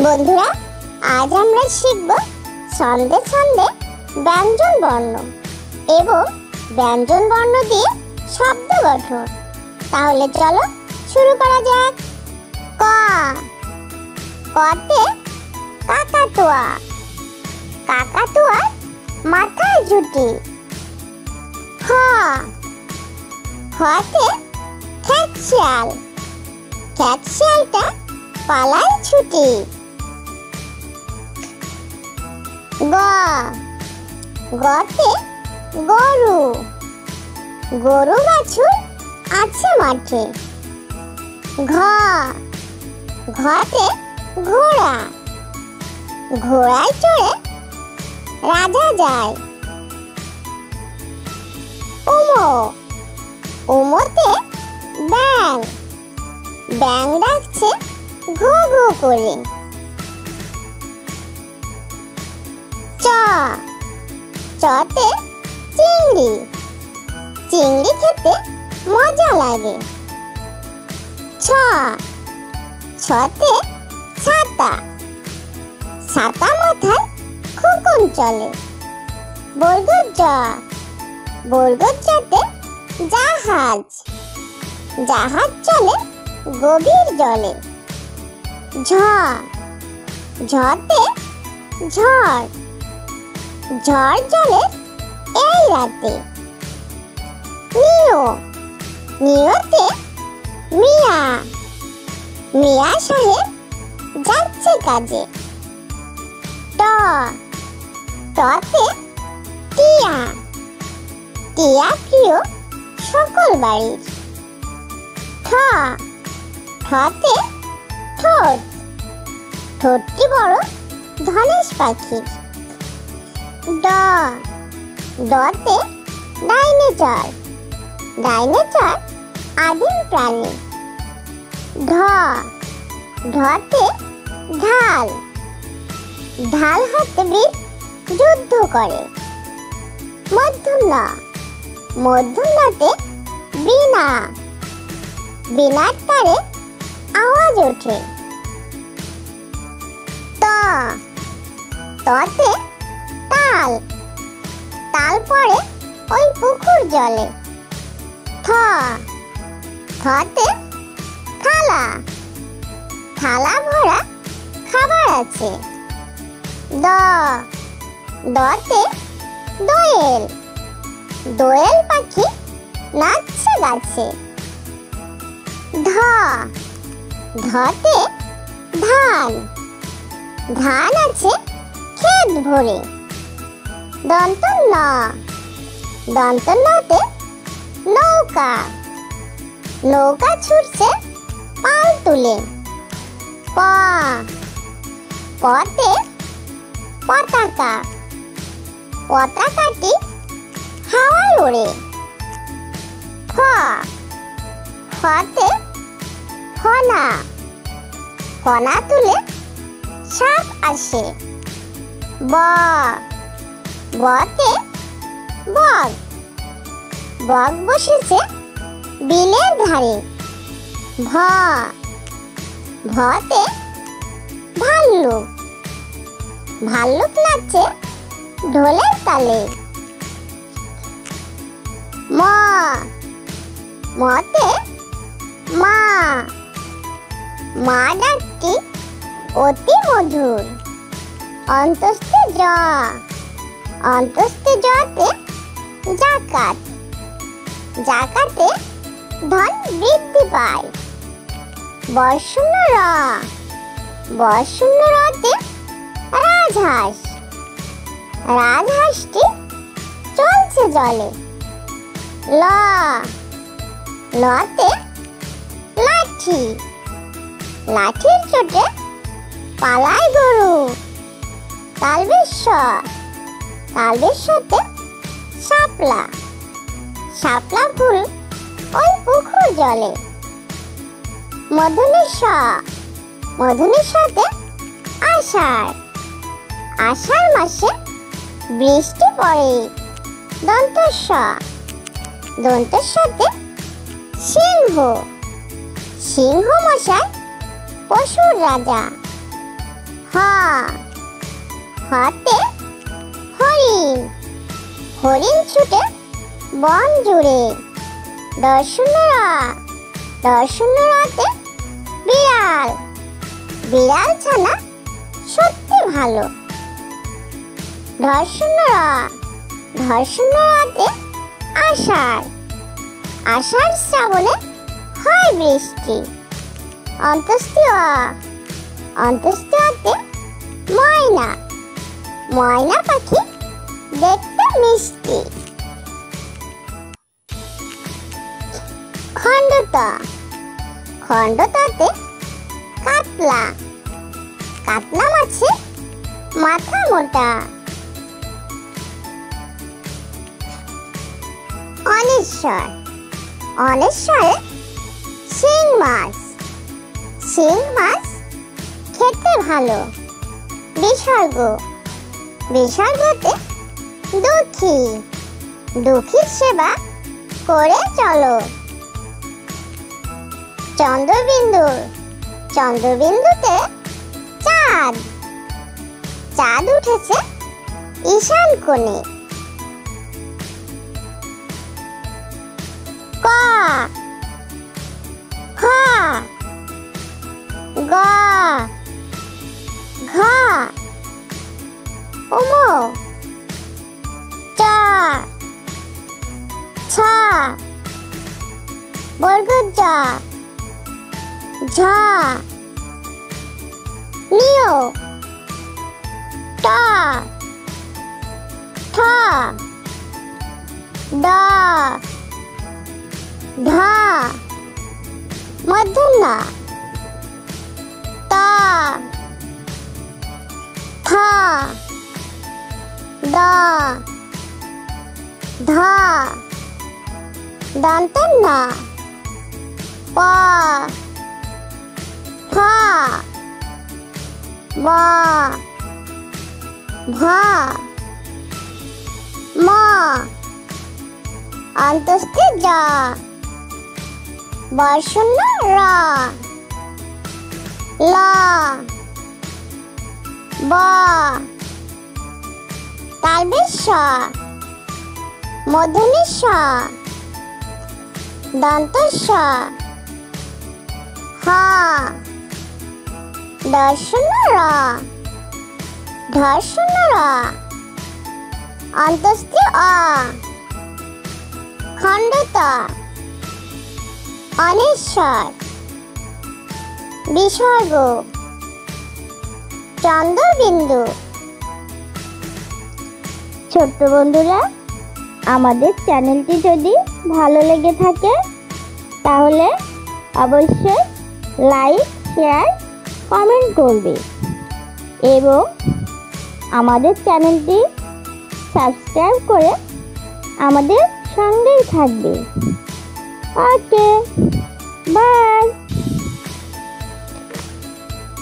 বন্ধুরা, আজ আমরা শিখব ছন্দে ছন্দে ব্যঞ্জন বর্ণ এবং ব্যঞ্জন বর্ণ দিয়ে শব্দ গঠন। তাহলে চলো শুরু করা যাক। ক, কতে কাকাতুয়া, কাকাতুয়ার মাথায় ঝুঁটি। খ, খতে খ্যাঁকশিয়াল, খ্যাঁকশিয়ালটা পালায় ছুটি। গ, গতে গরু, গরু বাছুর আছে মাঠে। ঘ, ঘতে ঘোড়া, ঘোড়ায় চড়ে রাজা যায়। উমো, উমোতে ব্যাঙ, ব্যাঙ ডাকছে ঘু ঘু করে। চ, চতে চিংড়ি, চিংড়ি খেতে মজা লাগে। ছ, ছতে ছাতা, ছাতা মাথায় খোকন চলে। বর্গজ, বর্গজতে জাহাজ, জাহাজ চলে গভীর জলে। ঝ, ঝতে ঝড়, ঝড় চলে এই রাতে। নিও, নিওতে মিয়া, মিয়া সাহেব যাচ্ছে কাজে। ট, টতে টিয়া, টিয়া প্রিয় সকল বাড়ির। ঠ, ঠতে ঠোঁট, ঠোঁটটি বড় ধনেশ পাখির। ড, ডতে ডাইনোসর, ডাইনোসর আদিম প্রাণী। ঢ, ঢতে ঢাল, ঢাল হাতে বীর যুদ্ধ করে। মধ্যম ন, মধ্যম নতে বীণা, বীণার তারে আওয়াজ ওঠে। ত, ততে তাল, তাল পড়ে ওই পুকুর জলে। থ, থতে থালা, থালা ভরা খাবার আছে। দ, দতে দোয়েল, দোয়েল পাখি নাচছে গাছে। ধ, ধতে ধান, ধান আছে ক্ষেত ভরে। দন্ত ন, দন্ত নতে নৌকা, নৌকা ছুটছে পাল তুলে। প, পতে পতাকা, পতাকাটি হাওয়ায় ওড়ে। ফ, ফতে ফনা, ফনা তুলে সাপ আসে। ব, বতে বক, বক বসেছে বিলের ধারে। ভ, ভতে ভাল্লুক, ভাল্লুক নাচছে ঢোলের তালে। ম, মতে মা, মা ডাকটি অতি মধুর। অন্তস্থে জ, অন্তস্থে জতে জাকাত, জাকাতে ধন বৃদ্ধি পায়। বর্ষণ্য র, বর্ষণ্য রতে রাজহাঁস, রাজহাঁসটি চলছে জলে। ল, লতে লাঠি, লাঠির চোটে পালায় গরু। তালবেশ্বর, তালবেশ্বরতে শাপলা, শাপলা ফুল ওই পুকুর জলে। মধুনেশ্বর, মধুনেশ্বরতে আষাঢ়, আষাঢ় মাসে বৃষ্টি পড়ে। দন্তস্ব, দন্তস্বতে সিংহ, সিংহ মশাই পশুর রাজা। হ, হতে হরিণ, হরিণ ছুটে বন জুড়ে। দর্শনরা, দর্শনরাতে বিড়াল, বিড়াল ছানা সত্যি ভালো। ধর্ষণরা, ধর্ষণরাতে আষাঢ়, আষাঢ় শ্রাবণে হয় বৃষ্টি। অন্তস্তিয়া, অন্তস্তিয়াতে ময়না, ময়না পাখি দেখতে মিষ্টি। খণ্ডতা, খণ্ডতাতে কাতলা, কাতলা মাছে মাথা মোটা। অনেশ্বর, অনেশ্বরে শিং মাছ, শিং মাছ খেতে ভালো। বিসর্গ, বিসর্গতে দুঃখী, দুঃখীর সেবা করে চলো। চন্দ্রবিন্দু, চন্দ্রবিন্দুতে চাঁদ, চাঁদ উঠেছে ঈশান কোণে। ক, খ, গ, ঘ, উমো, চ, ছ, বর্গজ, ঝ, নিয়, ট, ঠ, ড, ঢ, মূর্ধন্য, ত, থ, দ, ধ, দন্তন্য, প, ফ, ব, ভ, ম, অন্তস্থে জ, বর্ষণ্য র, ল, ব, তালবেশ স, মূর্ধন্য স, দন্ত স, হ, দর্শন্য র, ধর্ষণ্য র, অন্তস্থে অ, খণ্ডত, অনেশ্বর, বিসর্গ, চন্দ্রবিন্দু। ছোট্ট বন্ধুরা, আমাদের চ্যানেলটি যদি ভালো লেগে থাকে তাহলে অবশ্যই লাইক, শেয়ার, কমেন্ট করবে এবং আমাদের চ্যানেলটি সাবস্ক্রাইব করে আমাদের সঙ্গেই থাকবে। ওকে, বাই।